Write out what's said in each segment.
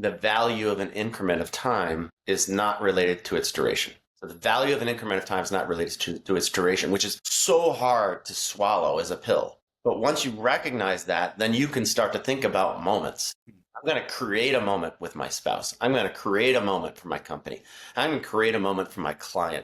the value of an increment of time is not related to its duration. So the value of an increment of time is not related to its duration, which is so hard to swallow as a pill. But once you recognize that, then you can start to think about moments. I'm going to create a moment with my spouse. I'm going to create a moment for my company. I'm going to create a moment for my client.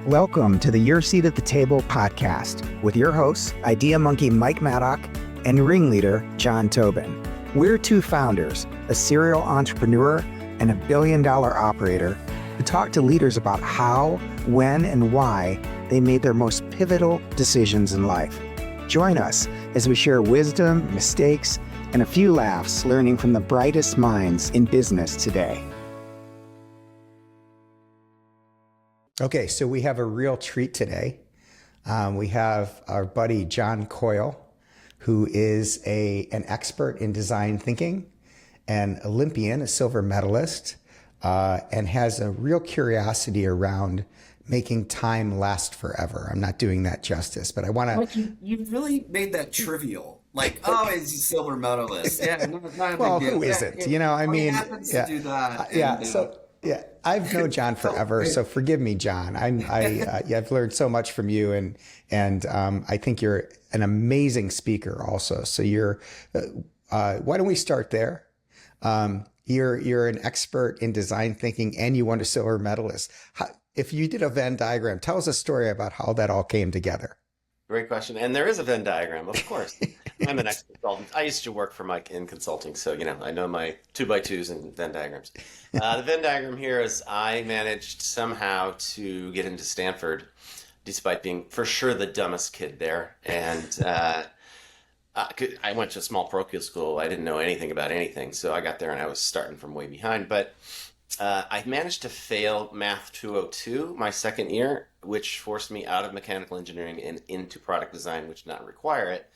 Welcome to the Your Seat at the Table podcast with your hosts, Idea Monkey Mike Maddock and ringleader John Tobin. We're two founders, a serial entrepreneur and a billion-dollar operator, who talk to leaders about how, when, and why they made their most pivotal decisions in life. Join us as we share wisdom, mistakes, and a few laughs learning from the brightest minds in business today. Okay, so we have a real treat today. We have our buddy John Coyle, who is an expert in design thinking, an Olympian, a silver medalist, and has a real curiosity around making time last forever. I'm not doing that justice, but I want to... Like you really made that trivial. Like, oh, he's a silver medalist. Yeah, not well, who isn't? You know, I mean... He happens to do that. Yeah, I've known John forever, so forgive me, John. I've learned so much from you, and I think you're an amazing speaker also. So why don't we start there? You're an expert in design thinking, and you won a silver medalist. If you did a Venn diagram, tell us a story about how that all came together. Great question. And there is a Venn diagram, of course. I'm an ex-consultant. I used to work for Mike in consulting, so I know my 2x2s and Venn diagrams. The Venn diagram here is I managed somehow to get into Stanford, despite being for sure the dumbest kid there. And I went to a small parochial school. I didn't know anything about anything, so I got there and I was starting from way behind. But I managed to fail Math 202 my second year, which forced me out of mechanical engineering and into product design, which did not require it.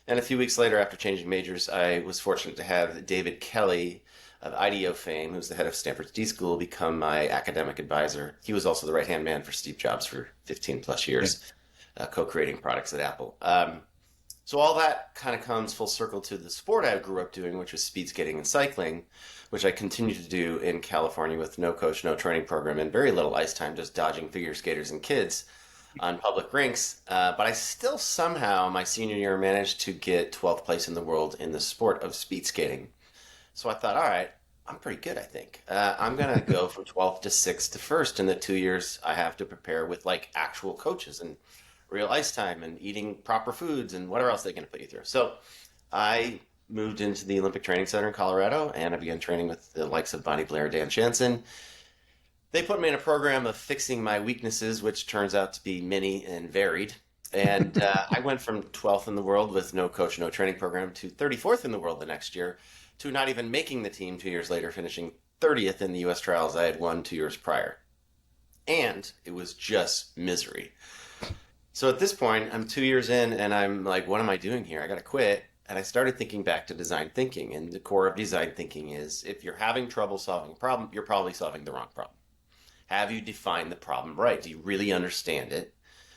And a few weeks later, after changing majors, I was fortunate to have David Kelly of IDEO fame, who's the head of Stanford's D School, become my academic advisor. He was also the right-hand man for Steve Jobs for 15 plus years, co-creating products at Apple. So all that kind of comes full circle to the sport I grew up doing, which was speed skating and cycling, which I continue to do in California with no coach, no training program, and very little ice time, just dodging figure skaters and kids on public rinks. But I still somehow, my senior year, managed to get 12th place in the world in the sport of speed skating. So I thought, all right, I'm pretty good, I think. I'm going to go from 12th to 6th to 1st in the 2 years I have to prepare with actual coaches and real ice time and eating proper foods and whatever else they're going to put you through. So I moved into the Olympic Training Center in Colorado, and I began training with the likes of Bonnie Blair, Dan Jansen. They put me in a program of fixing my weaknesses, which turns out to be many and varied. And I went from 12th in the world with no coach, no training program to 34th in the world the next year, to not even making the team 2 years later, finishing 30th in the U.S. trials I had won 2 years prior. And it was just misery. So at this point, I'm 2 years in, and I'm like, what am I doing here? I got to quit. And I started thinking back to design thinking. And the core of design thinking is if you're having trouble solving a problem, you're probably solving the wrong problem. Have you defined the problem right? Do you really understand it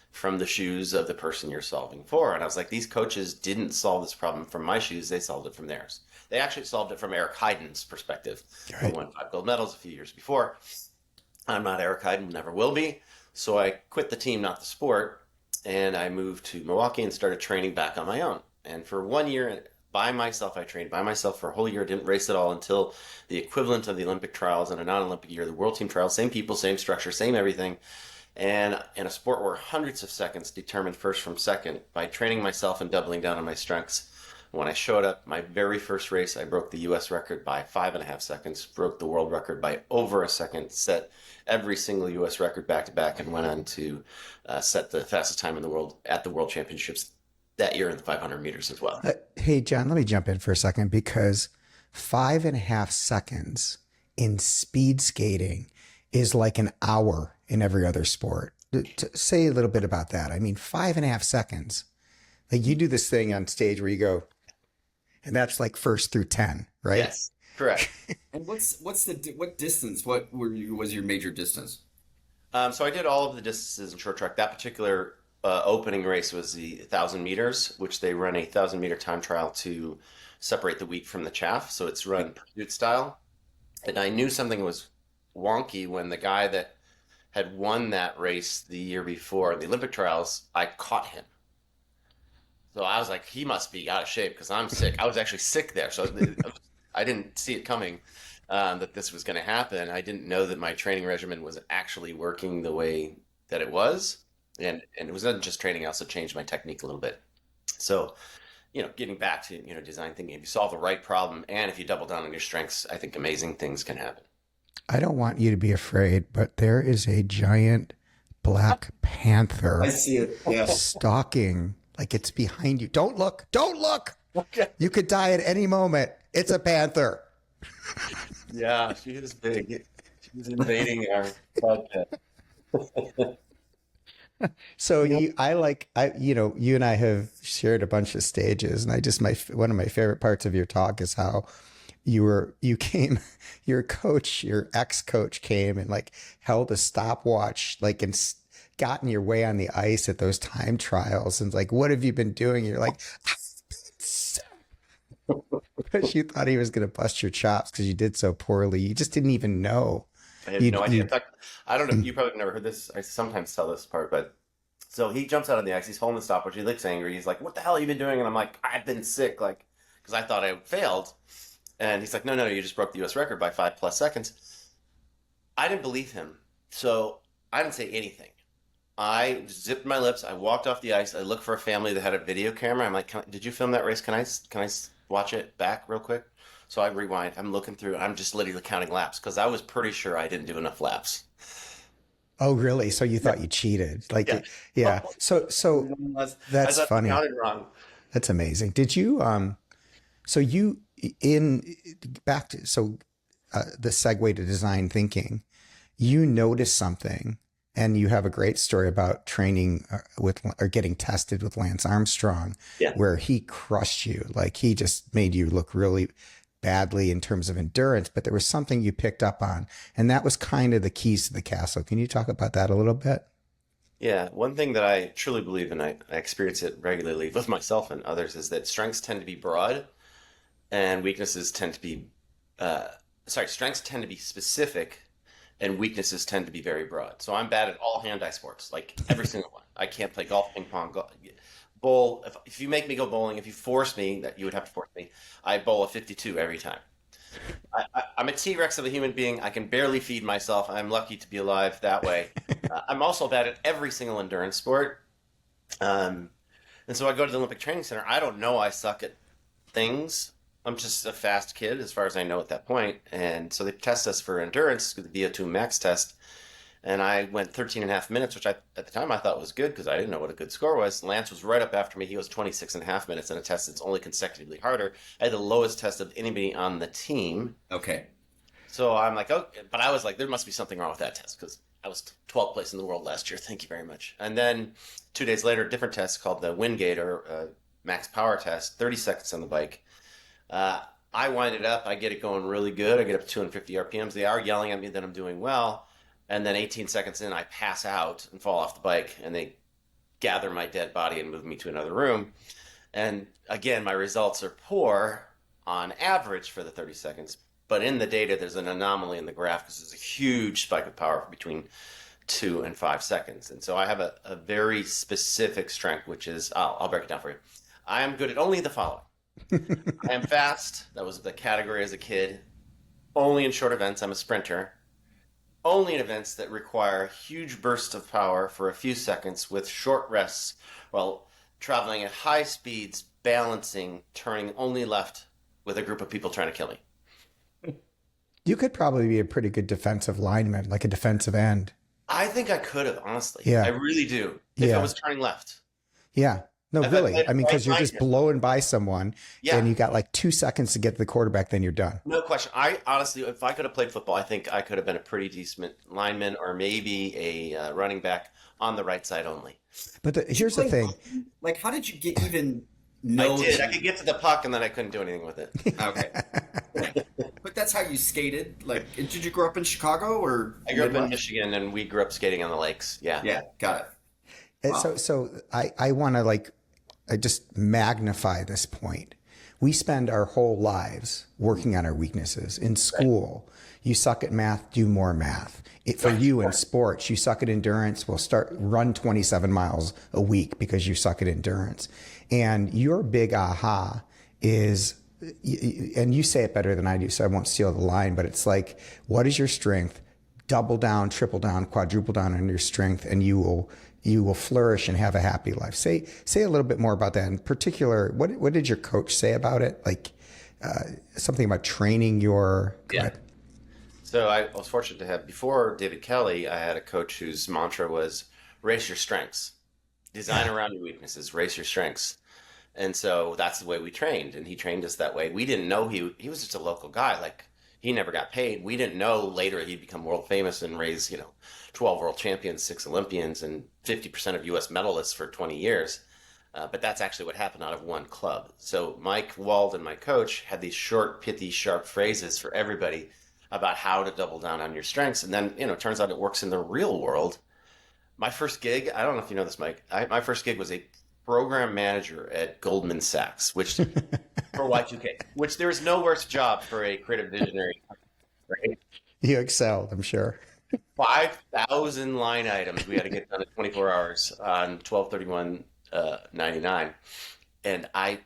from the shoes of the person you're solving for? And I was like, these coaches didn't solve this problem from my shoes. They solved it from theirs. They actually solved it from Eric Heiden's perspective, who won 5 gold medals a few years before. I'm not Eric Heiden, never will be. So I quit the team, not the sport. And I moved to Milwaukee and started training back on my own. And for 1 year by myself, I trained by myself for a whole year, didn't race at all until the equivalent of the Olympic trials and a non-Olympic year, the World Team trials, same people, same structure, same everything. And in a sport where hundreds of seconds determined first from second, by training myself and doubling down on my strengths, when I showed up, my very first race, I broke the U.S. record by 5.5 seconds, broke the world record by over a second, set every single U.S. record back-to-back, and went on to set the fastest time in the world at the World Championships that year in the 500 meters as well. Hey, John, let me jump in for a second, because 5.5 seconds in speed skating is like an hour in every other sport. Say a little bit about that. I mean, 5.5 seconds. Like you do this thing on stage where you go, and that's like 1st through 10, right? Yes, correct. And what distance? What was your major distance? So I did all of the distances in short track. That particular opening race was the 1,000 meters, which they run a 1,000 meter time trial to separate the wheat from the chaff. So it's run pursuit style. And I knew something was wonky when the guy that had won that race the year before, the Olympic trials, I caught him. So I was like, he must be out of shape because I'm sick. I was actually sick there. So I didn't see it coming that this was going to happen. I didn't know that my training regimen was actually working the way that it was. And it wasn't just training. I also changed my technique a little bit. So, getting back to, design thinking, if you solve the right problem and if you double down on your strengths, I think amazing things can happen. I don't want you to be afraid, but there is a giant black panther. I see it. Yeah. Stalking, like it's behind you. Don't look. Don't look. Okay. You could die at any moment. It's a panther. Yeah, she is big. She's invading our podcast. So you and I have shared a bunch of stages, and one of my favorite parts of your talk is how your ex-coach came and like held a stopwatch, like, and got in your way on the ice at those time trials. And like, what have you been doing? You're like, because you thought he was going to bust your chops because you did so poorly. You just didn't even know. I had no idea. In fact, I don't know. You probably never heard this. I sometimes tell this part, but so he jumps out on the ice. He's holding the stopwatch. He looks angry. He's like, "What the hell have you been doing?" And I'm like, "I've been sick," like, because I thought I failed. And he's like, no, you just broke the U.S. record by 5+ seconds. I didn't believe him, so I didn't say anything. I zipped my lips. I walked off the ice. I looked for a family that had a video camera. I'm like, did you film that race? Can I watch it back real quick? So I rewind. I'm looking through. I'm just literally counting laps because I was pretty sure I didn't do enough laps. Oh, really? So you thought you cheated? Like, yeah. So that's funny. I counted wrong. That's amazing. Did you, so you, the segue to design thinking, you noticed something, and you have a great story about training or getting tested with Lance Armstrong, where he crushed you. Like, he just made you look really badly in terms of endurance, but there was something you picked up on, and that was kind of the keys to the castle. Can you talk about that a little bit? Yeah, one thing that I truly believe, and I experience it regularly with myself and others, is that strengths tend to be broad and weaknesses tend to be, strengths tend to be specific and weaknesses tend to be very broad. So I'm bad at all hand-eye sports, like every single one. I can't play golf, ping pong, bowl. If you make me go bowling, if you force me, that you would have to force me, I bowl a 52 every time. I'm a T-Rex of a human being. I can barely feed myself. I'm lucky to be alive that way. I'm also bad at every single endurance sport. And so I go to the Olympic Training Center. I don't know I suck at things. I'm just a fast kid as far as I know at that point. And so they test us for endurance, the VO2 max test. And I went 13 and a half minutes, which at the time I thought was good because I didn't know what a good score was. Lance was right up after me. He was 26 and a half minutes in a test that's only consecutively harder. I had the lowest test of anybody on the team. Okay. So I'm like, okay, but I was like, there must be something wrong with that test because I was 12th place in the world last year. Thank you very much. And then 2 days later, a different test called the Wingate or max power test, 30 seconds on the bike. I wind it up. I get it going really good. I get up to 250 RPMs. They are yelling at me that I'm doing well. And then 18 seconds in, I pass out and fall off the bike. And they gather my dead body and move me to another room. And again, my results are poor on average for the 30 seconds. But in the data, there's an anomaly in the graph because there's a huge spike of power between 2 and 5 seconds. And so I have a very specific strength, which is, I'll break it down for you. I am good at only the following. I am fast. That was the category as a kid. Only in short events. I'm a sprinter. Only in events that require huge bursts of power for a few seconds with short rests while traveling at high speeds, balancing, turning only left with a group of people trying to kill me. You could probably be a pretty good defensive lineman, like a defensive end. I think I could have, honestly. Yeah. I really do. If I was turning left. Yeah. No, really. I mean, because you're just blowing by someone and you got like 2 seconds to get to the quarterback, then you're done. No question. I honestly, if I could have played football, I think I could have been a pretty decent lineman or maybe a running back on the right side only. But here's the thing. Like, how did you even know? I could get to the puck and then I couldn't do anything with it. Okay. But that's how you skated? Like, did you grow up in Chicago or? I grew up in Michigan and we grew up skating on the lakes. Yeah. Yeah, got it. Wow. So I want to I just magnify this point, we spend our whole lives working on our weaknesses. In school, you suck at math, do more math. For you in sports, you suck at endurance, well, run 27 miles a week because you suck at endurance. And your big aha is, and you say it better than I do, so I won't steal the line, but it's like, what is your strength? Double down, triple down, quadruple down on your strength, and you will flourish and have a happy life. Say a little bit more about that. In particular, what did your coach say about it? Like something about training your. Yeah. So I was fortunate to have, before David Kelly, I had a coach whose mantra was race your strengths, design around your weaknesses, race your strengths. And so that's the way we trained. And he trained us that way. We didn't know he was just a local guy. Like, he never got paid. We didn't know later he'd become world famous and raise, 12 world champions, 6 Olympians, and 50% of US medalists for 20 years. But that's actually what happened out of one club. So Mike Walden, my coach, had these short, pithy, sharp phrases for everybody about how to double down on your strengths. And then, it turns out it works in the real world. My first gig, I don't know if you know this, Mike, my first gig was a program manager at Goldman Sachs, which for Y2K, which there is no worse job for a creative visionary, right? You excelled, I'm sure. 5,000 line items we had to get done in 24 hours on 12/31/99. And I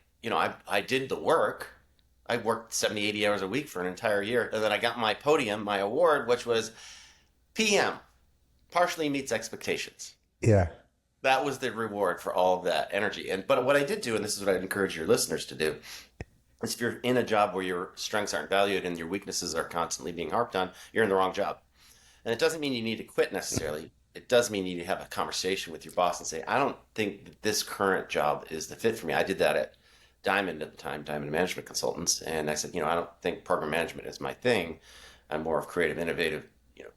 did the work. I worked 70, 80 hours a week for an entire year. And then I got my podium, my award, which was PM, partially meets expectations. Yeah. That was the reward for all of that energy. But what I did do, and this is what I'd encourage your listeners to do, is if you're in a job where your strengths aren't valued and your weaknesses are constantly being harped on, you're in the wrong job. And it doesn't mean you need to quit necessarily. It does mean you need to have a conversation with your boss and say, I don't think that this current job is the fit for me. I did that at Diamond at the time, Diamond Management Consultants. And I said, I don't think program management is my thing. I'm more of creative, innovative,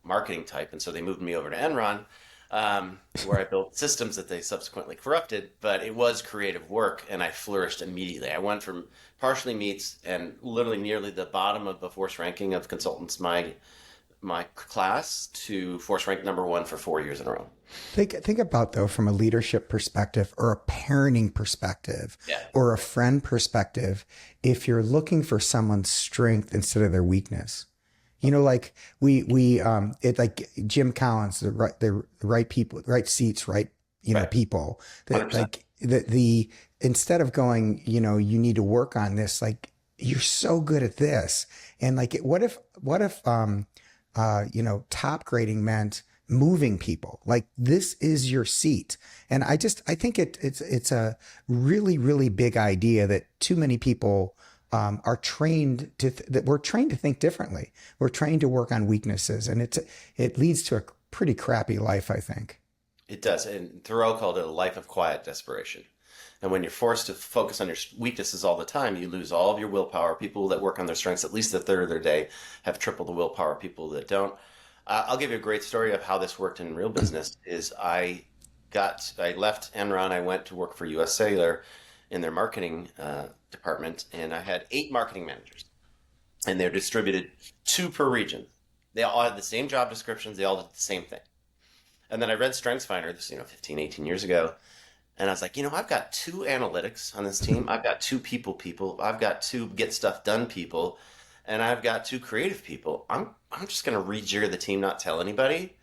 marketing type. And so they moved me over to Enron, where I built systems that they subsequently corrupted, but it was creative work and I flourished immediately. I went from partially meets and literally nearly the bottom of the force ranking of consultants, my class, to force rank number 1 for 4 years in a row. Think about, though, from a leadership perspective or a parenting perspective or a friend perspective, if you're looking for someone's strength instead of their weakness. Like like Jim Collins, the right people, right seats, right, people that 100%. Instead of going, you need to work on this, like, you're so good at this. And like, what if top grading meant moving people? Like, this is your seat. And I think it's a really, really big idea that too many people are trained that we're trained to think differently. We're trained to work on weaknesses, and it leads to a pretty crappy life, I think. It does. And Thoreau called it a life of quiet desperation. And when you're forced to focus on your weaknesses all the time, you lose all of your willpower. People that work on their strengths at least a third of their day have triple the willpower. People that don't. I'll give you a great story of how this worked in real business. I left Enron. I went to work for US Cellular in their marketing department, and I had 8 marketing managers, and they're distributed 2 per region. They all had the same job descriptions. They all did the same thing. And then I read StrengthsFinder, this 15, 18 years ago, and I was like, I've got 2 analytics on this team. I've got 2 people. I've got 2 get stuff done people, and I've got 2 creative people. I'm just going to rejigger the team, not tell anybody.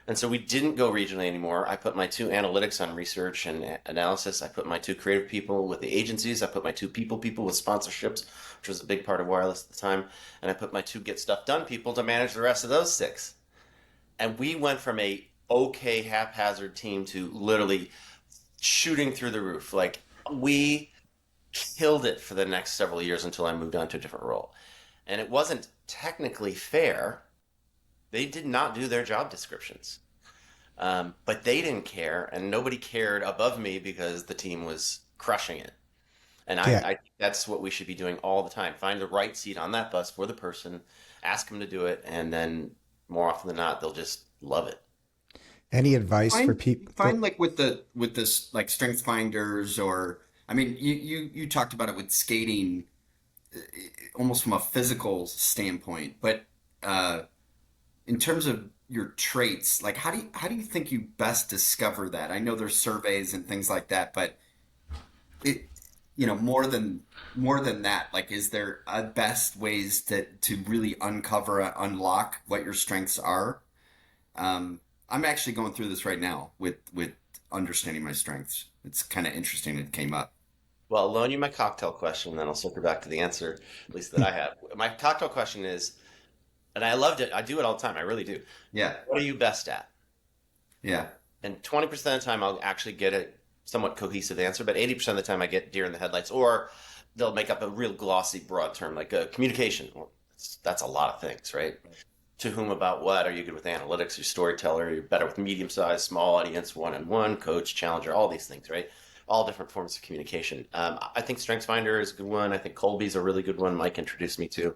And so we didn't go regionally anymore. I put my 2 analytics on research and analysis. I put my 2 creative people with the agencies. I put my 2 people with sponsorships, which was a big part of wireless at the time. And I put my 2 get stuff done people to manage the rest of those 6. And we went from a okay haphazard team to literally shooting through the roof. Like, we killed it for the next several years until I moved on to a different role. And it wasn't technically fair. They did not do their job descriptions, but they didn't care, and nobody cared above me because the team was crushing it. And I think that's what we should be doing all the time. Find the right seat on that bus for the person, ask them to do it, and then more often than not, they'll just love it. Any advice for people? Find like with this like strength finders, or you talked about it with skating, almost from a physical standpoint, but in terms of your traits, like how do you think you best discover that? I know there's surveys and things like that, but more than that, like, is there a best ways to really uncover, unlock what your strengths are? I'm actually going through this right now with understanding my strengths. It's kind of interesting. It came up. Well, I'll loan you my cocktail question, and then I'll circle back to the answer, at least that I have. My cocktail question is, and I loved it. I do it all the time. I really do. Yeah. What are you best at? Yeah. And 20% of the time, I'll actually get a somewhat cohesive answer, but 80% of the time, I get deer in the headlights, or they'll make up a real glossy, broad term like communication. Well, that's a lot of things, right? To whom, about what? Are you good with analytics? You're storyteller. You're better with medium size, small audience, one-on-one, coach, challenger, all these things, right? All different forms of communication. I think StrengthsFinder is a good one. I think Colby's a really good one. Mike introduced me to.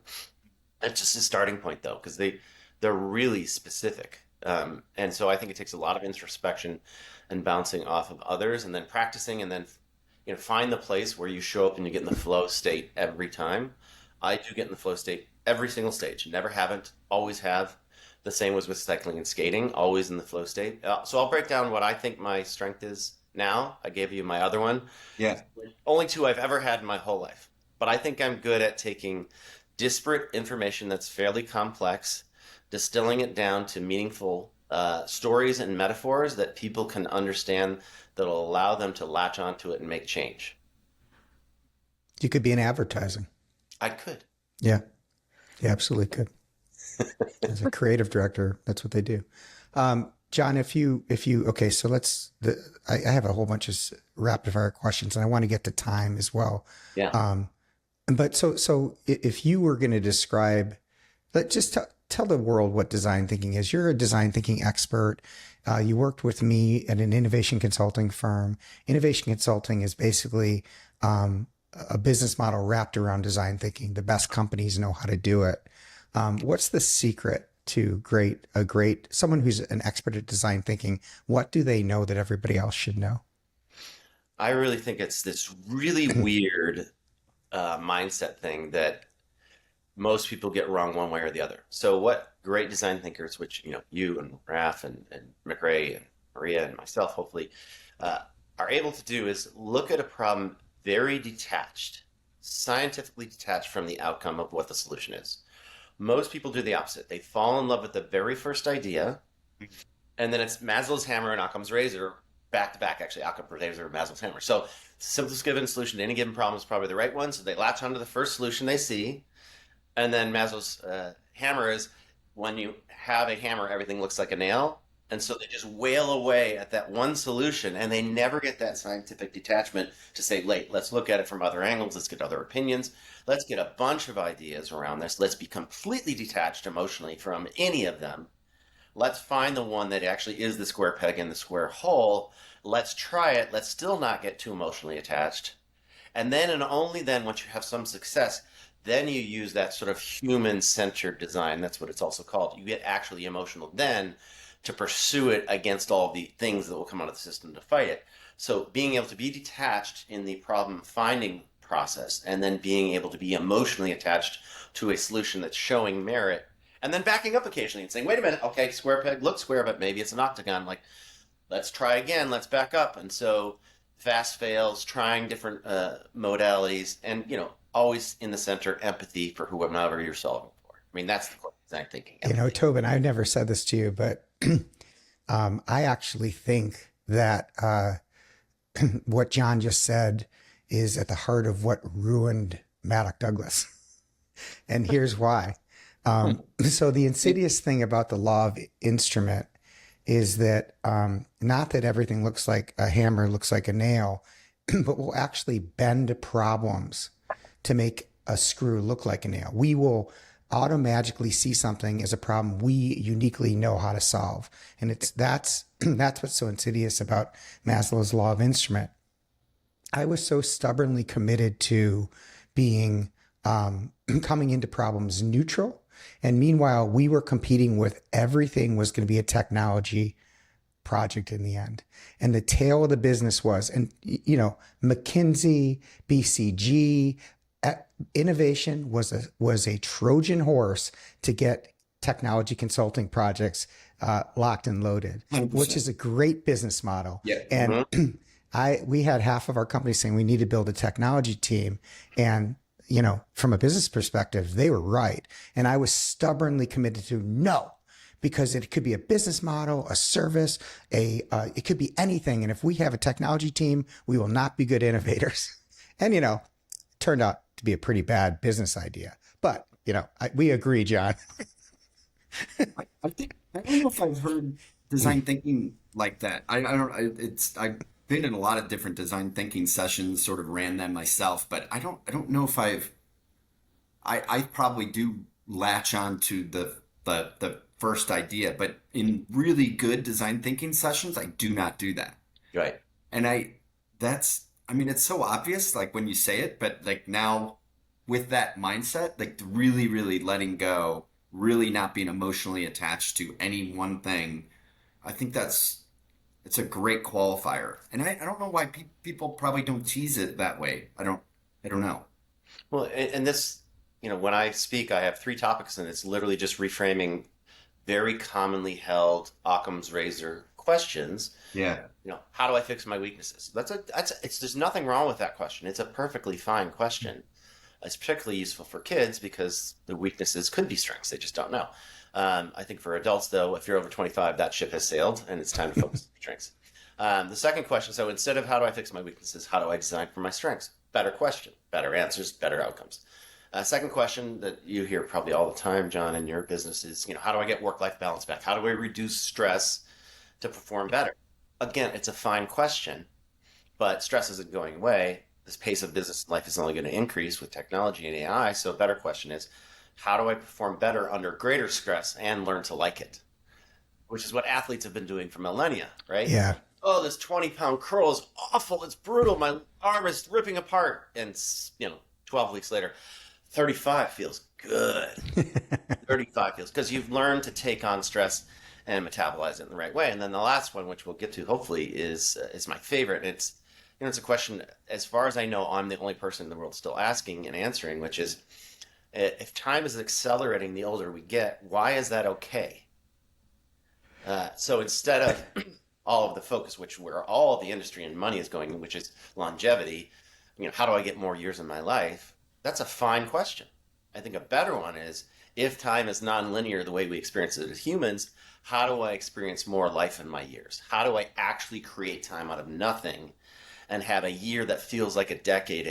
It's just a starting point, though, because they're really specific. And so I think it takes a lot of introspection and bouncing off of others, and then practicing, and then find the place where you show up and you get in the flow state every time. I do get in the flow state every single stage. Never haven't, always have. The same was with cycling and skating, always in the flow state. So I'll break down what I think my strength is now. I gave you my other one. Yeah. Only two I've ever had in my whole life. But I think I'm good at taking disparate information that's fairly complex, distilling it down to meaningful stories and metaphors that people can understand, that'll allow them to latch onto it and make change. You could be in advertising. I could. Yeah, you absolutely could. As a creative director, that's what they do. John, okay, so I have a whole bunch of rapid fire questions, and I want to get to time as well. Yeah. But so if you were going to describe, just tell the world what design thinking is. You're a design thinking expert. You worked with me at an innovation consulting firm. Innovation consulting is basically a business model wrapped around design thinking. The best companies know how to do it. What's the secret to someone who's an expert at design thinking? What do they know that everybody else should know? I really think it's this really weird mindset thing that most people get wrong one way or the other. So what great design thinkers, which you and Raf and McRae and Maria and myself hopefully are able to do, is look at a problem very detached, scientifically detached from the outcome of what the solution is. Most people do the opposite. They fall in love with the very first idea, and then it's Maslow's hammer and Occam's razor, back to back, actually, Occam's razor and Maslow's hammer. So simplest given solution to any given problem is probably the right one, so they latch onto the first solution they see, and then Maslow's hammer is, when you have a hammer, everything looks like a nail. And so they just wail away at that one solution, and they never get that scientific detachment to say, let's look at it from other angles. Let's get other opinions. Let's get a bunch of ideas around this. Let's be completely detached emotionally from any of them. Let's find the one that actually is the square peg in the square hole. Let's try it. Let's still not get too emotionally attached. And then, and only then, once you have some success, then you use that sort of human-centered design. That's what it's also called. You get actually emotional then to pursue it against all the things that will come out of the system to fight it. So being able to be detached in the problem finding process, and then being able to be emotionally attached to a solution that's showing merit, and then backing up occasionally and saying, wait a minute, okay, square peg looks square, but maybe it's an octagon. Like, let's try again, let's back up. And so fast fails, trying different modalities, and always in the center, empathy for whoever you're solving for. I mean, that's the core design thinking. Tobin, I've never said this to you, but I actually think that what John just said is at the heart of what ruined Maddock Douglas. And here's why. So the insidious thing about the law of instrument is that not that everything looks like a hammer, looks like a nail, but we'll actually bend problems to make a screw look like a nail. We will automagically see something as a problem we uniquely know how to solve. And that's what's so insidious about Maslow's law of instrument. I was so stubbornly committed to being coming into problems neutral. And meanwhile, we were competing with everything was going to be a technology project in the end. And the tail of the business was, and McKinsey, BCG, innovation was a Trojan horse to get technology consulting projects locked and loaded, 100%. Which is a great business model. Yeah. And We had half of our company saying we need to build a technology team. And, from a business perspective, they were right. And I was stubbornly committed to no, because it could be a business model, a service, it could be anything. And if we have a technology team, we will not be good innovators. And, it turned out to be a pretty bad business idea. But, we agree, John. I don't know if I've heard design thinking like that. I've been in a lot of different design thinking sessions, sort of ran them myself, but I don't know if I probably do latch on to the first idea, but in really good design thinking sessions, I do not do that. Right. And it's so obvious, like when you say it, but like now with that mindset, like really, really letting go, really not being emotionally attached to any one thing, I think it's a great qualifier. And I don't know why people probably don't tease it that way. I don't know. Well, and this, when I speak, I have 3 topics, and it's literally just reframing very commonly held Occam's razor questions. Yeah. How do I fix my weaknesses? There's nothing wrong with that question. It's a perfectly fine question. It's particularly useful for kids because the weaknesses could be strengths. They just don't know. I think for adults, though, if you're over 25, that ship has sailed and it's time to focus on strengths. The second question, so instead of how do I fix my weaknesses, how do I design for my strengths? Better question, better answers, better outcomes. Second question that you hear probably all the time, John, in your business is, how do I get work-life balance back? How do I reduce stress to perform better? Again, it's a fine question, but stress isn't going away. This pace of business life is only going to increase with technology and AI. So a better question is, how do I perform better under greater stress and learn to like it? Which is what athletes have been doing for millennia, right? Yeah. Oh, this 20-pound curl is awful. It's brutal. My arm is ripping apart. And, 12 weeks later, 35 feels good. 35 feels, because you've learned to take on stress and metabolize it in the right way. And then the last one, which we'll get to hopefully, is my favorite. And it's a question, as far as I know, I'm the only person in the world still asking and answering, which is, if time is accelerating the older we get, why is that okay? So instead of all of the focus, where all of the industry and money is going, which is longevity, how do I get more years in my life? That's a fine question. I think a better one is, if time is nonlinear the way we experience it as humans, how do I experience more life in my years? How do I actually create time out of nothing and have a year that feels like a decade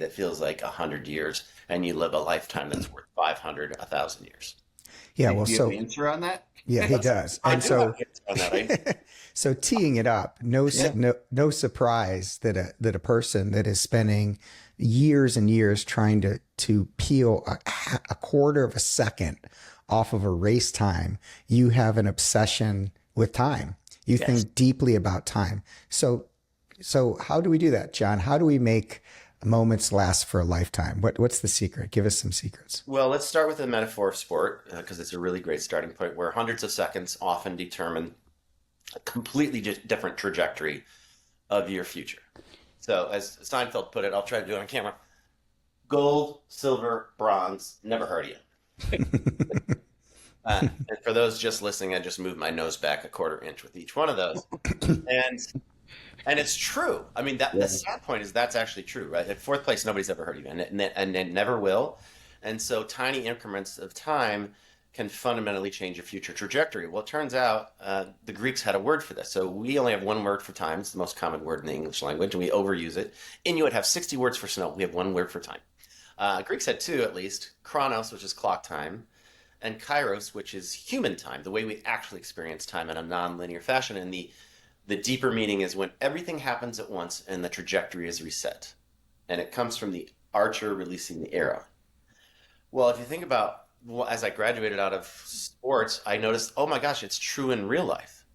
that feels like 100 years, and you live a lifetime that's worth 500, 1,000 years? Yeah, Do you have an answer on that? Yeah, he does. I And do so, have an answer on that. so teeing it up, no surprise that a person that is spending years and years trying to peel a quarter of a second off of a race time, you have an obsession with time. You Yes. think deeply about time. So how do we do that, John? How do we make moments last for a lifetime? What's the secret? Give us some secrets. Well, let's start with a metaphor of sport, because it's a really great starting point, where hundreds of seconds often determine a completely different trajectory of your future. So as Seinfeld put it, I'll try to do it on camera: gold, silver, bronze, never heard of you. And for those just listening, I just moved my nose back a quarter inch with each one of those. And it's true. I mean, the sad point is that's actually true, right? At fourth place, nobody's ever heard of you, and it never will. And so tiny increments of time can fundamentally change your future trajectory. Well, it turns out the Greeks had a word for this. So we only have one word for time. It's the most common word in the English language, and we overuse it. Inuit have 60 words for snow. We have one word for time. Greeks had 2, at least: chronos, which is clock time, and kairos, which is human time, the way we actually experience time in a non-linear fashion. And the deeper meaning is when everything happens at once and the trajectory is reset. And it comes from the archer releasing the arrow. Well, if you think about, as I graduated out of sports, I noticed, oh my gosh, it's true in real life.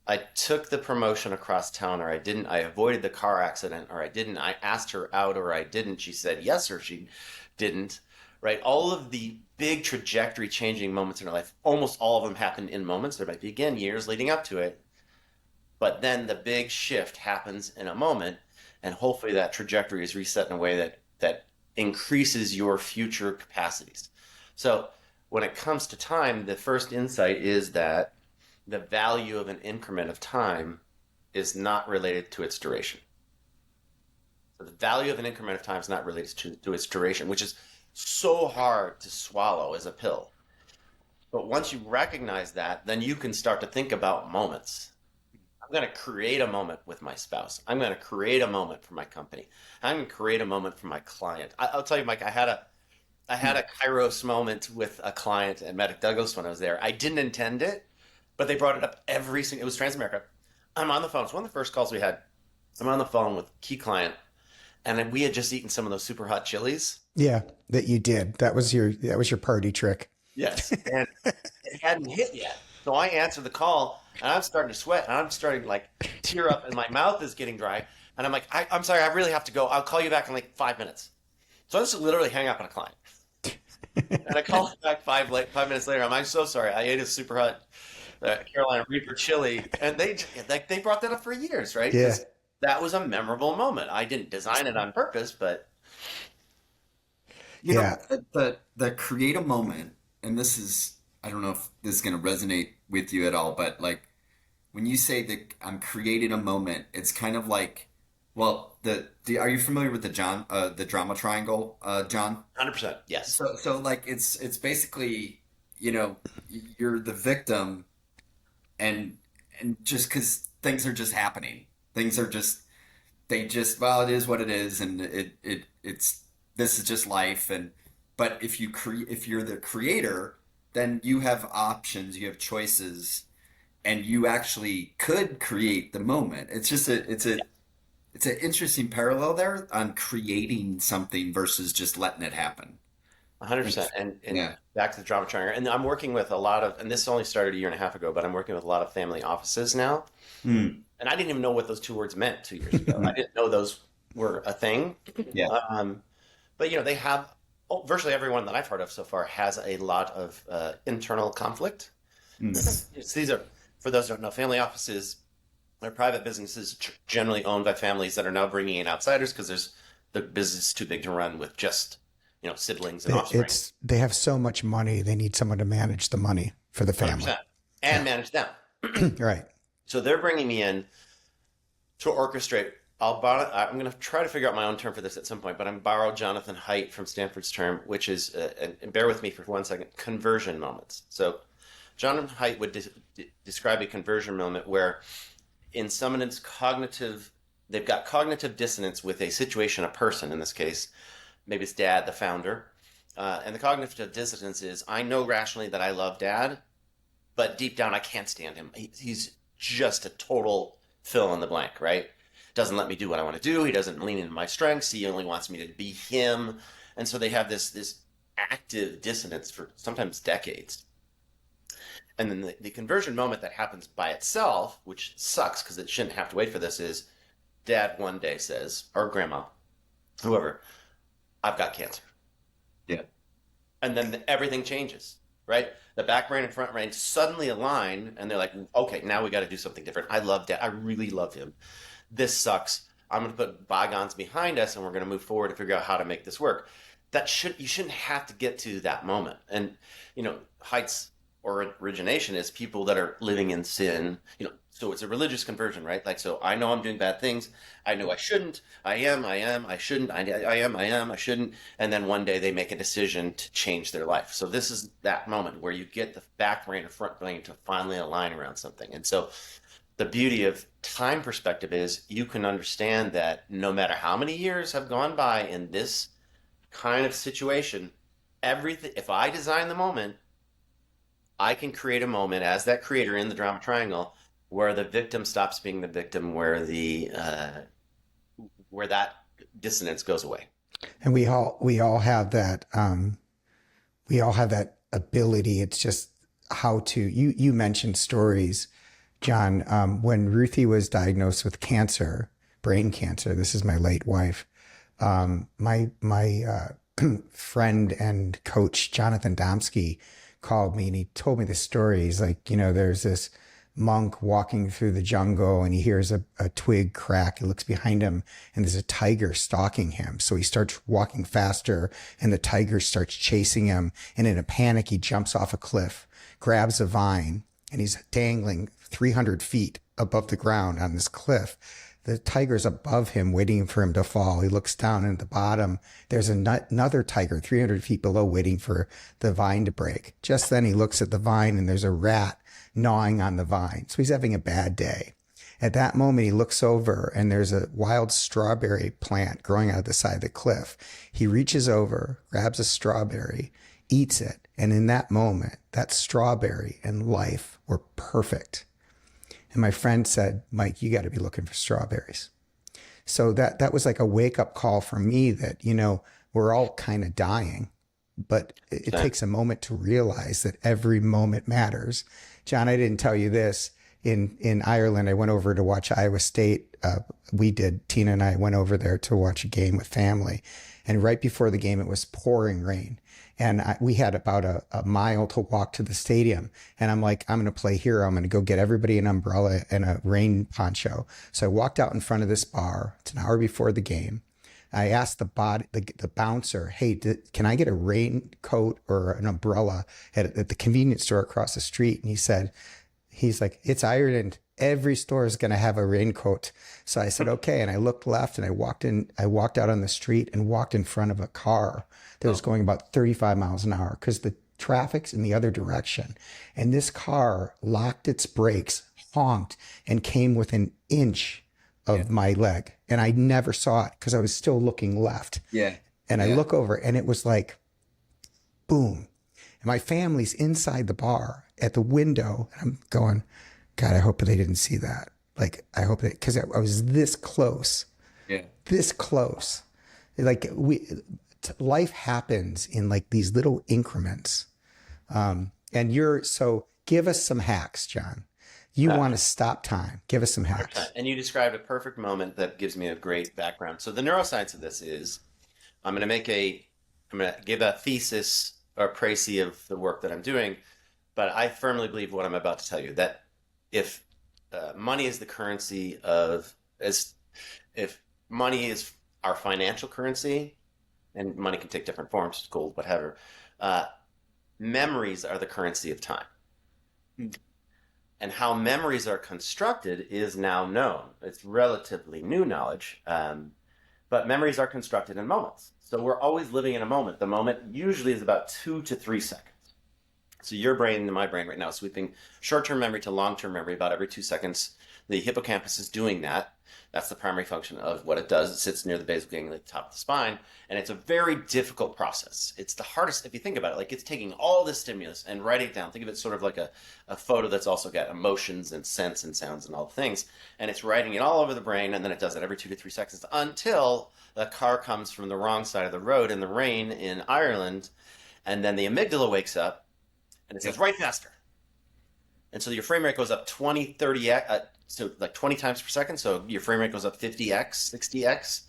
I took the promotion across town, or I didn't. I avoided the car accident, or I didn't. I asked her out, or I didn't. She said yes, or she didn't. Right? All of the big trajectory changing moments in our life, almost all of them happened in moments. There might be, again, years leading up to it. But then the big shift happens in a moment, and hopefully that trajectory is reset in a way that increases your future capacities. So when it comes to time, the first insight is that the value of an increment of time is not related to its duration. So the value of an increment of time is not related to its duration, which is so hard to swallow as a pill. But once you recognize that, then you can start to think about moments. I'm going to create a moment with my spouse. I'm going to create a moment for my company. I'm going to create a moment for my client. I'll tell you, Mike, I had a Kairos moment with a client at Maddock Douglas when I was there. I didn't intend it, but they brought it up every single. It was Transamerica. I'm on the phone. It's one of the first calls we had. I'm on the phone with a key client, and we had just eaten some of those super hot chilies. Yeah, that you did. That was your party trick. Yes, and it hadn't hit yet. So I answer the call, and I'm starting to sweat, and I'm starting to like tear up, and my mouth is getting dry. And I'm like, I'm sorry, I really have to go. I'll call you back in like 5 minutes. So I just literally hang up on a client. And I call him back 5 minutes later. I'm so sorry. I ate a super hot Carolina Reaper chili, and they brought that up for years, right? Yeah. That was a memorable moment. I didn't design it on purpose, but you know, the create a moment, and this is, I don't know if this is going to resonate with you at all, but like when you say that I'm creating a moment, it's kind of like, well, are you familiar with the drama triangle, John? 100%, yes. So like it's basically, you know, you're the victim, and just because things are just happening, well, it is what it is, and it's this is just life, but if you're the creator, then you have options, you have choices, and you actually could create the moment. It's an interesting parallel there on creating something versus just letting it happen. 100%. And back to the drama triangle. And I'm working with a lot of, and this only started a year and a half ago, but I'm working with a lot of family offices now. And I didn't even know what those two words meant 2 years ago. I didn't know those were a thing. Yeah. But they have, virtually everyone that I've heard of so far has a lot of internal conflict. These are, for those who don't know, family offices are private businesses generally owned by families that are now bringing in outsiders because the business is too big to run with just siblings and offspring. They have so much money, they need someone to manage the money for the family 100%. And manage them. Right. So they're bringing me in to orchestrate. I'm going to try to figure out my own term for this at some point, but I'm borrowed Jonathan Haidt from Stanford's term, which is, and bear with me for 1 second, conversion moments. So Jonathan Haidt would describe a conversion moment where in someone's they've got cognitive dissonance with a situation, a person in this case, maybe it's dad, the founder, and the cognitive dissonance is, I know rationally that I love dad, but deep down I can't stand him. He's just a total fill in the blank, right? Doesn't let me do what I want to do. He doesn't lean into my strengths. He only wants me to be him. And so they have this active dissonance for sometimes decades. And then the conversion moment that happens by itself, which sucks because it shouldn't have to wait for this, is dad one day says, or grandma, whoever, I've got cancer. Yeah. And then everything changes, right? The back brain and front brain suddenly align, and they're like, okay, now we got to do something different. I love dad. I really love him. This sucks. I'm going to put bygones behind us, and we're going to move forward to figure out how to make this work. You shouldn't have to get to that moment. And, Haidt's origination is people that are living in sin, so it's a religious conversion, right? Like, so I know I'm doing bad things. I know I shouldn't. I am, I shouldn't. I am, I shouldn't. And then one day they make a decision to change their life. So this is that moment where you get the back brain and front brain to finally align around something. And so the beauty of time perspective is you can understand that no matter how many years have gone by in this kind of situation, if I design the moment, I can create a moment as that creator in the drama triangle where the victim stops being the victim, where that dissonance goes away. And we all have that. We all have that ability. It's just how to. You mentioned stories, John. When Ruthie was diagnosed with cancer, brain cancer. This is my late wife. My friend and coach Jonathan Domsky called me and he told me the story. He's like, there's this monk walking through the jungle and he hears a twig crack. He looks behind him and there's a tiger stalking him. So he starts walking faster and the tiger starts chasing him. And in a panic, he jumps off a cliff, grabs a vine, and he's dangling 300 feet above the ground on this cliff. The tiger's above him, waiting for him to fall. He looks down, and at the bottom, there's another tiger 300 feet below waiting for the vine to break. Just then he looks at the vine, and there's a rat gnawing on the vine. So he's having a bad day. At that moment, he looks over, and there's a wild strawberry plant growing out of the side of the cliff. He reaches over, grabs a strawberry, eats it. And in that moment, that strawberry and life were perfect. And my friend said, Mike, you got to be looking for strawberries. So that was like a wake up call for me that, we're all kind of dying, but it takes a moment to realize that every moment matters. John, I didn't tell you this. In Ireland, I went over to watch Iowa State. Tina and I went over there to watch a game with family. And right before the game, it was pouring rain. And we had about a mile to walk to the stadium. And I'm like, I'm going to play hero. I'm going to go get everybody an umbrella and a rain poncho. So I walked out in front of this bar. It's an hour before the game. I asked the bouncer, hey, can I get a raincoat or an umbrella at the convenience store across the street? And he's like, it's Ireland. Every store is going to have a raincoat. So I said, okay. And I looked left, and I walked out on the street and walked in front of a car that was going about 35 miles an hour because the traffic's in the other direction. And this car locked its brakes, honked, and came within an inch of my leg. And I never saw it because I was still looking left. Yeah. And I look over, and it was like, boom. And my family's inside the bar at the window. And I'm going, God, I hope they didn't see that. Like, I hope that, because I was this close. Yeah. This close. Like, life happens in like these little increments. So give us some hacks, John. You want to stop time. Give us some hacks. And you described a perfect moment that gives me a great background. So the neuroscience of this is, I'm going to give a thesis or précis of the work that I'm doing, but I firmly believe what I'm about to tell you, that if money is the currency if money is our financial currency, and money can take different forms, gold, whatever, memories are the currency of time. And how memories are constructed is now known. It's relatively new knowledge, but memories are constructed in moments. So we're always living in a moment. The moment usually is about 2 to 3 seconds. So your brain and my brain right now is sweeping short-term memory to long-term memory about every 2 seconds. The hippocampus is doing that. That's the primary function of what it does. It sits near the basal ganglia at the top of the spine, and it's a very difficult process. It's the hardest, if you think about it, like it's taking all this stimulus and writing it down. Think of it sort of like a photo that's also got emotions and scents and sounds and all the things, and it's writing it all over the brain, and then it does it every 2 to 3 seconds until the car comes from the wrong side of the road in the rain in Ireland, and then the amygdala wakes up, and it says, write faster. And so your frame rate goes up 20, 30, so like 20 times per second. So your frame rate goes up 50x, 60x.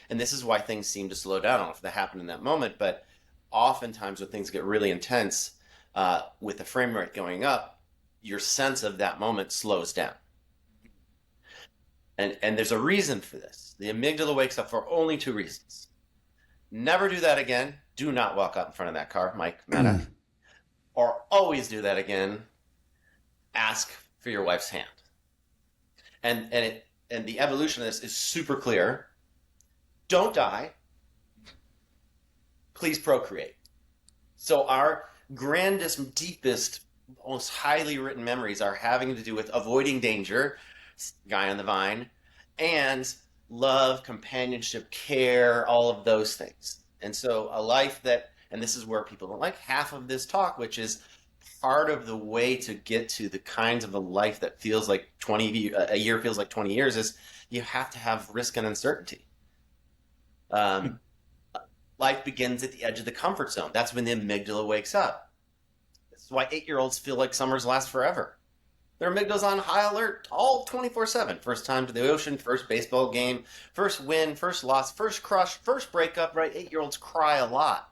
And this is why things seem to slow down. I don't know if that happened in that moment, but oftentimes when things get really intense, with the frame rate going up, your sense of that moment slows down. And there's a reason for this. The amygdala wakes up for only 2 reasons. Never do that again. Do not walk out in front of that car, Mike Maddock. Or always do that again. Ask for your wife's hand. And the evolution of this is super clear. Don't die. Please procreate. So our grandest, deepest, most highly written memories are having to do with avoiding danger, guy on the vine, and love, companionship, care, all of those things. And so a life that, and this is where people don't like half of this talk, which is part of the way to get to the kinds of a life that feels like a year feels like 20 years, is you have to have risk and uncertainty. Life begins at the edge of the comfort zone. That's when the amygdala wakes up. This is why 8-year-olds feel like summers last forever. Their amygdala's on high alert all 24/7. First time to the ocean, first baseball game, first win, first loss, first crush, first breakup, right? 8-year-olds cry a lot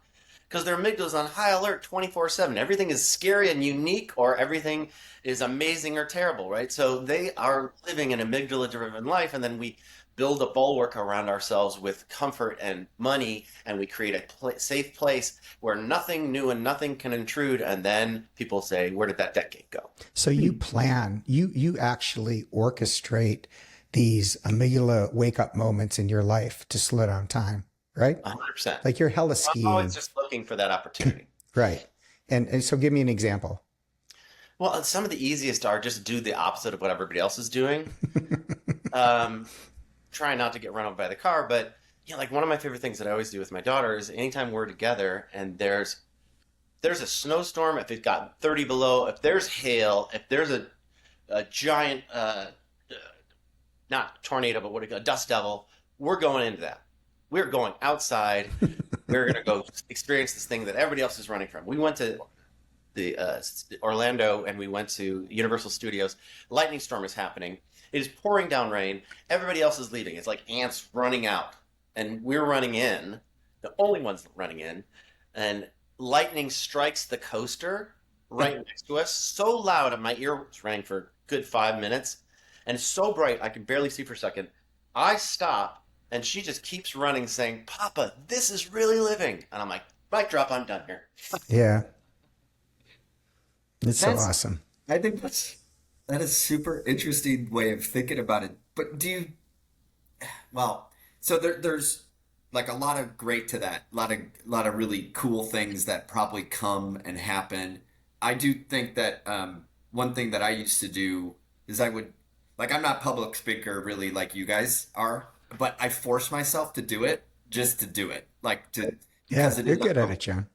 because their amygdala's on high alert 24/7. Everything is scary and unique, or everything is amazing or terrible, right? So they are living an amygdala-driven life, and then we build a bulwark around ourselves with comfort and money, and we create a safe place where nothing new and nothing can intrude. And then people say, where did that decade go? So you plan, you actually orchestrate these amygdala wake up moments in your life to slow down time, right? 100%. Like you're hella I'm skiing. always just looking for that opportunity. Right. And so give me an example. Well, some of the easiest are just do the opposite of what everybody else is doing. Um, Try not to get run over by the car, but like one of my favorite things that I always do with my daughter is anytime we're together and there's a snowstorm, if it got 30 below, if there's hail, if there's a giant not tornado, but what do you call a dust devil, we're going into that. We're going outside. We're going to go experience this thing that everybody else is running from. We went to the Orlando and we went to Universal Studios. Lightning storm is happening. It is pouring down rain. Everybody else is leaving. It's like ants running out, and we're running in, the only ones running in, and lightning strikes the coaster right next to us so loud, and my ears rang for a good 5 minutes, and it's so bright I can barely see for a second. I stop, and she just keeps running, saying, "Papa, this is really living." And I'm like, mic drop, I'm done here. Yeah. It's so That's, awesome. I think that is super interesting way of thinking about it. But well, so there's like a lot of great to that, a lot of really cool things that probably come and happen. I do think that one thing that I used to do is I would like I'm not public speaker really like you guys are, but I force myself to do it just to do it, like to Yeah, because it you're is good like at it, John.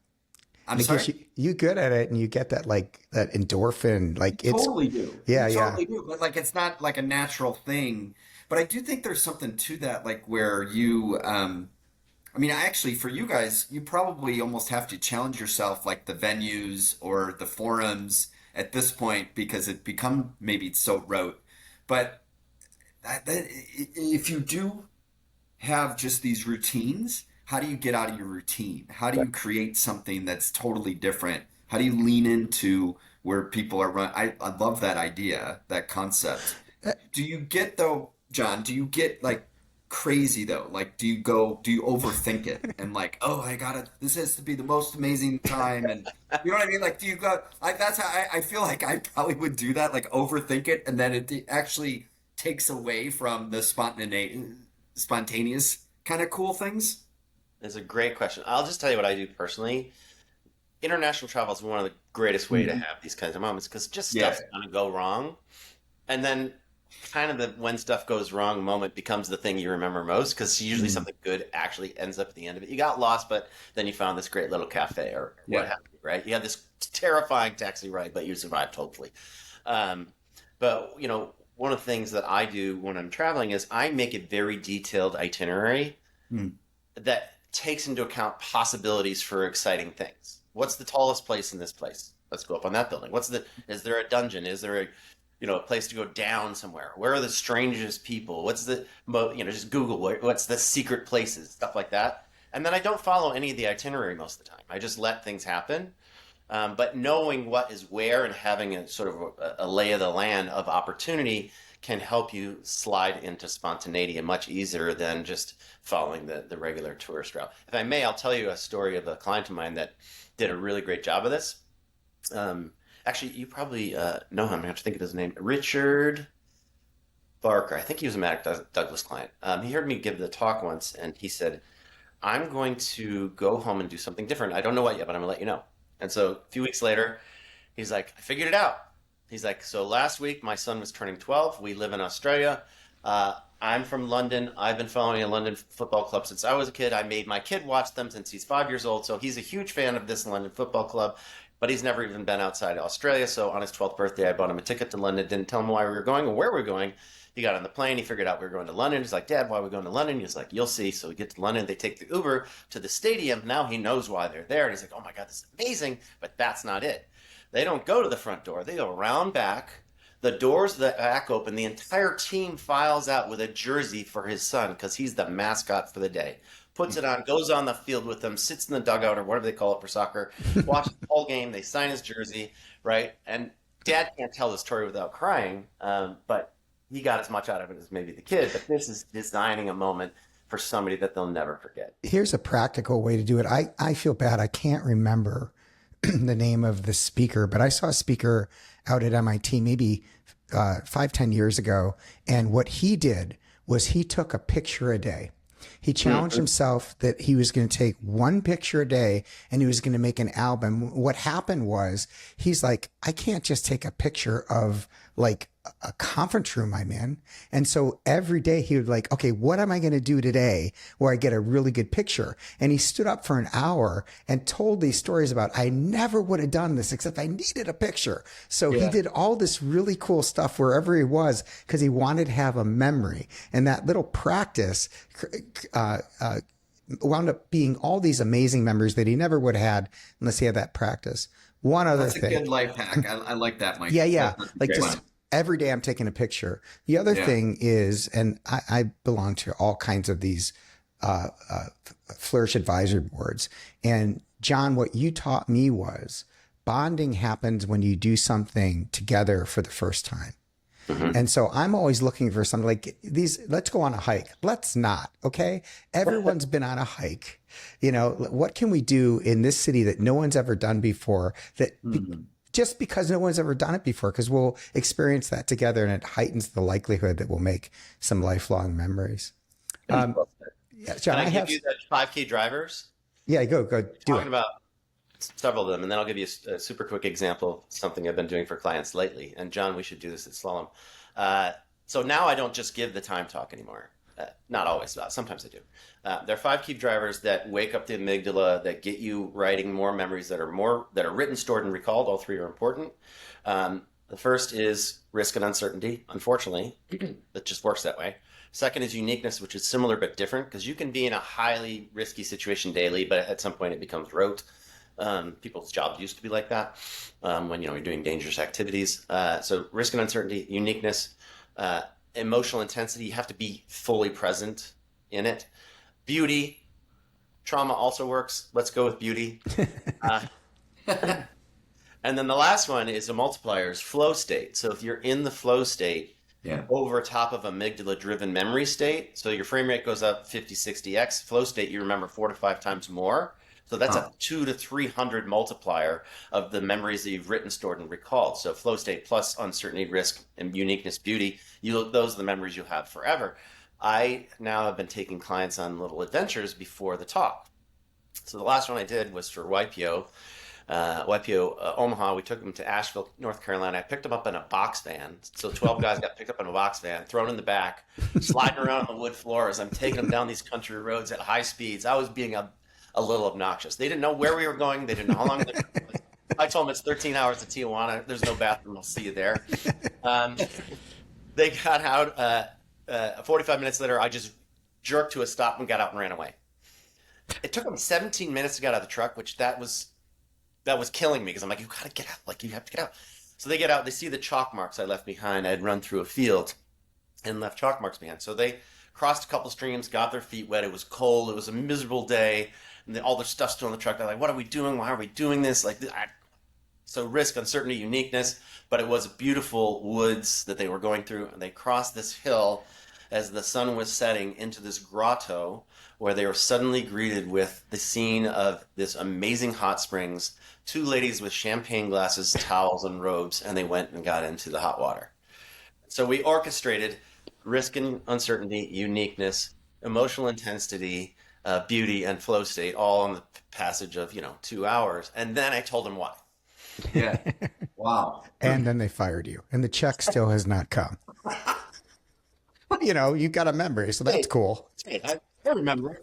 I'm Because sorry. you good at it and you get that like that endorphin. Like it's Totally do. yeah, You yeah. totally do. But like it's not like a natural thing. But I do think there's something to that, like where you I mean actually for you guys, you probably almost have to challenge yourself like the venues or the forums at this point because it become maybe so rote. But if you do have just these routines, how do you get out of your routine? How do you create something that's totally different? How do you lean into where people are run? I love that idea, that concept. Do you get though, John, do you get like crazy though? Like do you overthink it and like, oh, this has to be the most amazing time. And you know what I mean? Like, do you go, like, that's how I feel like I probably would do that, like overthink it. And then it actually takes away from the spontaneous kind of cool things. It's a great question. I'll just tell you what I do personally. International travel is one of the greatest way to have these kinds of moments because just Yeah. stuff's gonna go wrong, and then kind of the when stuff goes wrong moment becomes the thing you remember most because usually something good actually ends up at the end of it. You got lost, but then you found this great little cafe or what Yeah. have you, right? You had this terrifying taxi ride, but you survived hopefully. Um, but one of the things that I do when I'm traveling is I make a very detailed itinerary Hmm. that takes into account possibilities for exciting things. What's the tallest place in this place? Let's go up on that building. Is there a dungeon? Is there a place to go down somewhere? Where are the strangest people? Just Google what's the secret places, stuff like that. And then I don't follow any of the itinerary most of the time. I just let things happen. But knowing what is where and having a sort of a lay of the land of opportunity can help you slide into spontaneity much easier than just following the regular tourist route. If I may, I'll tell you a story of a client of mine that did a really great job of this. Actually, you probably know him. I have to think of his name. Richard Barker. I think he was a Maddock Douglas client. He heard me give the talk once, and he said, I'm going to go home and do something different. I don't know what yet, but I'm going to let you know. And so a few weeks later, he's like, I figured it out. He's like, so last week my son was turning 12. We live in Australia. I'm from London. I've been following a London football club since I was a kid. I made my kid watch them since he's 5 years old. So he's a huge fan of this London football club, but he's never even been outside Australia. So on his 12th birthday, I bought him a ticket to London. Didn't tell him why we were going or where we were going. He got on the plane. He figured out we were going to London. He's like, Dad, why are we going to London? He's like, you'll see. So we get to London. They take the Uber to the stadium. Now he knows why they're there. And he's like, oh my God, this is amazing. But that's not it. They don't go to the front door. They go around back. The doors of the back open. The entire team files out with a jersey for his son because he's the mascot for the day. Puts it on, goes on the field with them, sits in the dugout or whatever they call it for soccer, watches the whole game. They sign his jersey, right? And Dad can't tell the story without crying, but he got as much out of it as maybe the kid, but this is designing a moment for somebody that they'll never forget. Here's a practical way to do it. I feel bad. I can't remember the name of the speaker, but I saw a speaker out at MIT maybe 5-10 years ago. And what he did was he took a picture a day. He challenged himself that he was going to take one picture a day and he was going to make an album. What happened was he's like, I can't just take a picture of like a conference room I'm in. And so every day he would like, okay, what am I going to do today where I get a really good picture? And he stood up for an hour and told these stories about, I never would have done this except I needed a picture. So he did all this really cool stuff wherever he was because he wanted to have a memory. And that little practice wound up being all these amazing memories that he never would have had unless he had that practice. One other thing. That's a good life hack. I like that, Mike. Yeah. That's Like just every day I'm taking a picture. The other thing is, and I belong to all kinds of these Flourish advisory boards. And John, what you taught me was bonding happens when you do something together for the first time. And so I'm always looking for something like these. Let's go on a hike. Let's not. Okay. Everyone's been on a hike. You know, what can we do in this city that no one's ever done before that just because no one's ever done it before, because we'll experience that together and it heightens the likelihood that we'll make some lifelong memories. Yeah, John, Can I give you the 5 key drivers? Yeah, go do Talking it. about several of them, and then I'll give you a super quick example of something I've been doing for clients lately. And John, we should do this at Slalom. So now I don't just give the time talk anymore. Not always, sometimes I do. There are 5 key drivers that wake up the amygdala, that get you writing more memories that are written, stored, and recalled. All 3 are important. The first is risk and uncertainty. Unfortunately, it just works that way. Second is uniqueness, which is similar but different, because you can be in a highly risky situation daily, but at some point it becomes rote. People's jobs used to be like that when you're doing dangerous activities. So risk and uncertainty, uniqueness, emotional intensity. You have to be fully present in it. Beauty, trauma also works. Let's go with beauty. And then the last one is a multiplier, is flow state. So if you're in the flow state over top of amygdala-driven memory state, so your frame rate goes up 50, 60x. Flow state, you remember 4 to 5 times more. So that's a 200 to 300 multiplier of the memories that you've written, stored, and recalled. So flow state plus uncertainty, risk, and uniqueness, beauty, those are the memories you'll have forever. I now have been taking clients on little adventures before the talk. So the last one I did was for YPO. Omaha, we took them to Asheville, North Carolina. I picked them up in a box van. So 12 guys got picked up in a box van, thrown in the back, sliding around on the wood floors. I'm taking them down these country roads at high speeds. I was being a little obnoxious. They didn't know where we were going. They didn't know how long. I told them it's 13 hours to Tijuana. There's no bathroom. I'll see you there. They got out. 45 minutes later, I just jerked to a stop and got out and ran away. It took them 17 minutes to get out of the truck, which that was killing me because I'm like, you gotta get out. Like, you have to get out. So they get out. They see the chalk marks I left behind. I had run through a field and left chalk marks behind. So they crossed a couple streams, got their feet wet. It was cold. It was a miserable day. And all their stuff's still in the truck. They're like, what are we doing? Why are we doing this? So risk, uncertainty, uniqueness. But it was beautiful woods that they were going through. And they crossed this hill as the sun was setting into this grotto where they were suddenly greeted with the scene of this amazing hot springs, 2 ladies with champagne glasses, towels, and robes, and they went and got into the hot water. So we orchestrated risk and uncertainty, uniqueness, emotional intensity, beauty, and flow state, all in the passage of 2 hours. And then I told them why. Yeah. Wow. And then they fired you, and the check still has not come. You got a memory, so that's cool. I remember.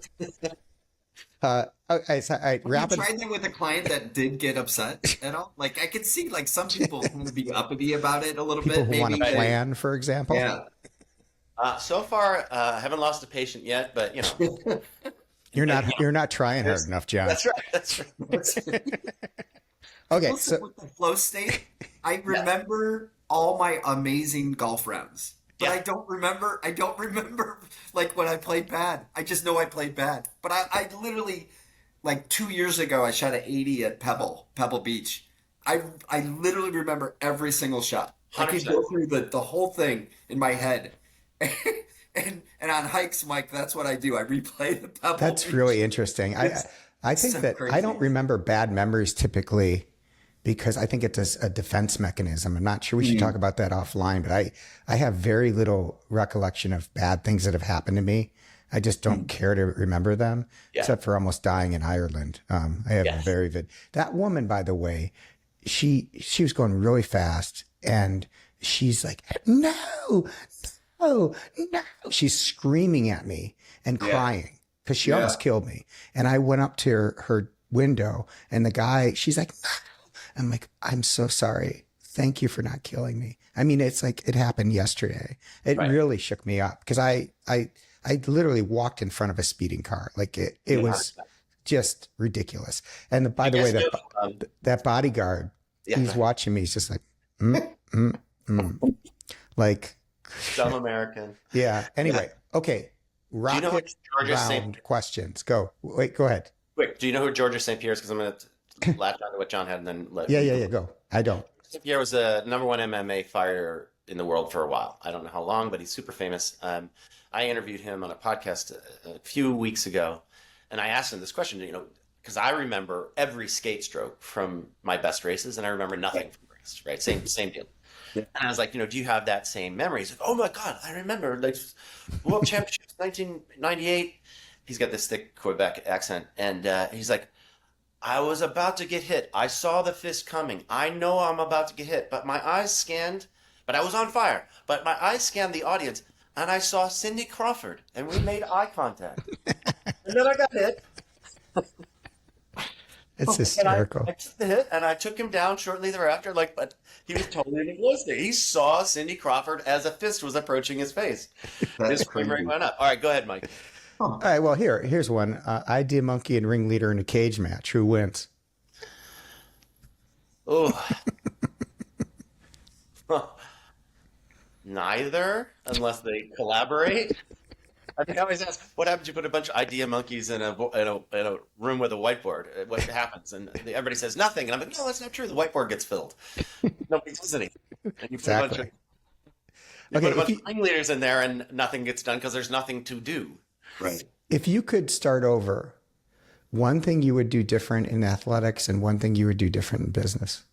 Okay, so rapid. You tried that with a client that did get upset at all? Like, I could see like some people would be uppity about it a little People bit. who want Maybe to plan, for example. Yeah. So far, I haven't lost a patient yet, but You're not trying hard enough, John. That's right. Okay, Also, so with the flow state, I remember all my amazing golf rounds. But I don't remember like when I played bad. I just know I played bad. But I literally, like 2 years ago, I shot an 80 at Pebble Beach. I literally remember every single shot. I can 100%. go through the whole thing in my head. And on hikes, Mike, that's what I do. I replay the Pebble That's Beach. really interesting. It's I think so that I don't crazy. remember bad memories typically because I think it's a defense mechanism. I'm not sure we should talk about that offline, but I have very little recollection of bad things that have happened to me. I just don't care to remember them, Yeah. except for almost dying in Ireland. I have a Yes. very that woman, by the way, she was going really fast and she's like, no, no, no. She's screaming at me and crying because she almost killed me. And I went up to her window and the guy, she's like, no. I'm like, I'm so sorry. Thank you for not killing me. I mean, it's like it happened yesterday. It Right. really shook me up because I literally walked in front of a speeding car. Like it was just ridiculous. And by the way, Yes, that bodyguard, Yeah. he's watching me. He's just like, like, Dumb American. yeah. Anyway, okay. Do you know Rocket which Georgia St. round questions. Go. Wait, go ahead. Quick, do you know who Georgia St. Pierre is? Because I'm going to latch on to what John had and then let Yeah. Go. I don't. St. Pierre was the #1 MMA fighter in the world for a while. I don't know how long, but he's super famous. I interviewed him on a podcast a few weeks ago, and I asked him this question, because I remember every skate stroke from my best races, and I remember nothing from the rest, right? Same deal. And I was like, do you have that same memory? He's like, oh my God, I remember, like, World Championships, 1998. He's got this thick Quebec accent, and he's like, I was about to get hit. I saw the fist coming. I know I'm about to get hit, but my eyes scanned, but I was on fire. But my eyes scanned the audience, and I saw Cindy Crawford, and we made eye contact. And then I got hit. It's hysterical. I took the hit, and I took him down shortly thereafter. But he was totally listening. He saw Cindy Crawford as a fist was approaching his face. His memory went up. All right, go ahead, Mike. All right. Well, here's one. Idea monkey and ringleader in a cage match. Who wins? Oh, neither, unless they collaborate. I think I always ask, what happens if you put a bunch of idea monkeys in a room with a whiteboard? What happens? And everybody says nothing. And I'm like, no, that's not true. The whiteboard gets filled. Nobody does anything. And you put Exactly. a Okay, bunch of ringleaders in there, and nothing gets done because there's nothing to do. Right. If you could start over, one thing you would do different in athletics and one thing you would do different in business.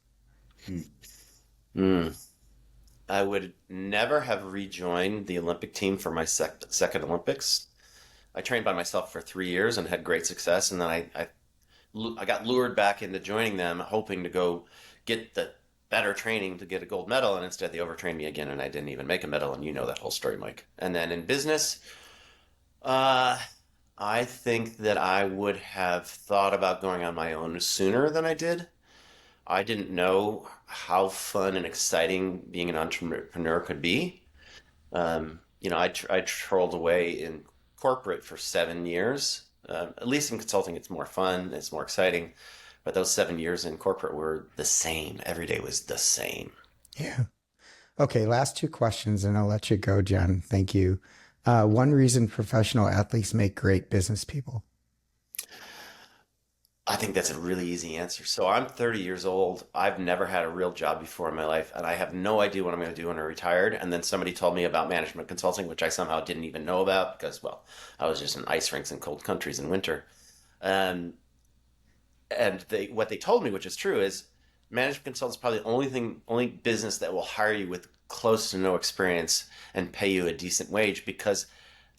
I would never have rejoined the Olympic team for my second Olympics. I trained by myself for 3 years and had great success, and then I got lured back into joining them, hoping to go get the better training to get a gold medal, and instead they overtrained me again, and I didn't even make a medal, and you know that whole story, Mike. And then in business, I think that I would have thought about going on my own sooner than I did. I didn't know how fun and exciting being an entrepreneur could be. I trolled away in corporate for 7 years. At least in consulting, it's more fun, it's more exciting. But those 7 years in corporate were the same. Every day was the same. Yeah. Okay. Last two questions and I'll let you go, John. Thank you. One reason professional athletes make great business people. I think that's a really easy answer. So I'm 30 years old. I've never had a real job before in my life, and I have no idea what I'm going to do when I'm retired. And then somebody told me about management consulting, which I somehow didn't even know about because, well, I was just in ice rinks in cold countries in winter. And what they told me, which is true, is management consulting is probably the only business that will hire you with close to no experience and pay you a decent wage because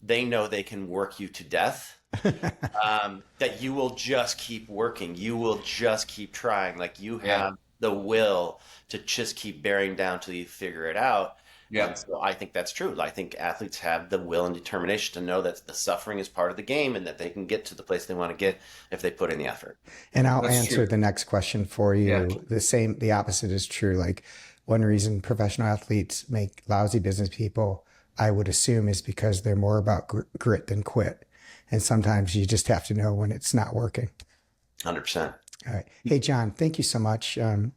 they know they can work you to death. That you will just keep working. You will just keep trying. Like you have the will to just keep bearing down till you figure it out. Yeah. And so I think that's true. I think athletes have the will and determination to know that the suffering is part of the game and that they can get to the place they want to get if they put in the effort. And I'll That's answer true. the next question for you. Yeah. The opposite is true. Like one reason professional athletes make lousy business people, I would assume, is because they're more about grit than quit. And sometimes you just have to know when it's not working. 100%. All right. Hey, John, thank you so much. I'm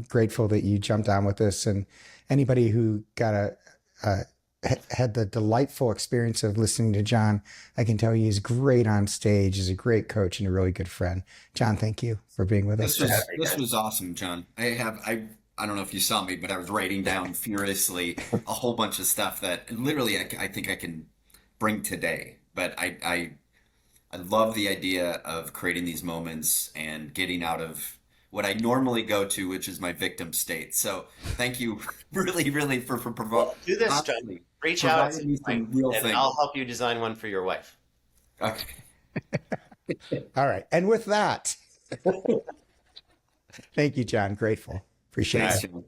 grateful that you jumped on with us. And anybody who had the delightful experience of listening to John, I can tell you he's great on stage, he's a great coach and a really good friend. John, thank you for being with us. This was awesome, John. I don't know if you saw me, but I was writing down furiously a whole bunch of stuff that literally I think I can bring today. But I love the idea of creating these moments and getting out of what I normally go to, which is my victim state. So thank you really, really for Well, do this, John. honestly, Reach out providing to me me, some real and things. I'll help you design one for your wife. Okay. All right. And with that, thank you, John. Grateful. Appreciate Thanks, it. Jim.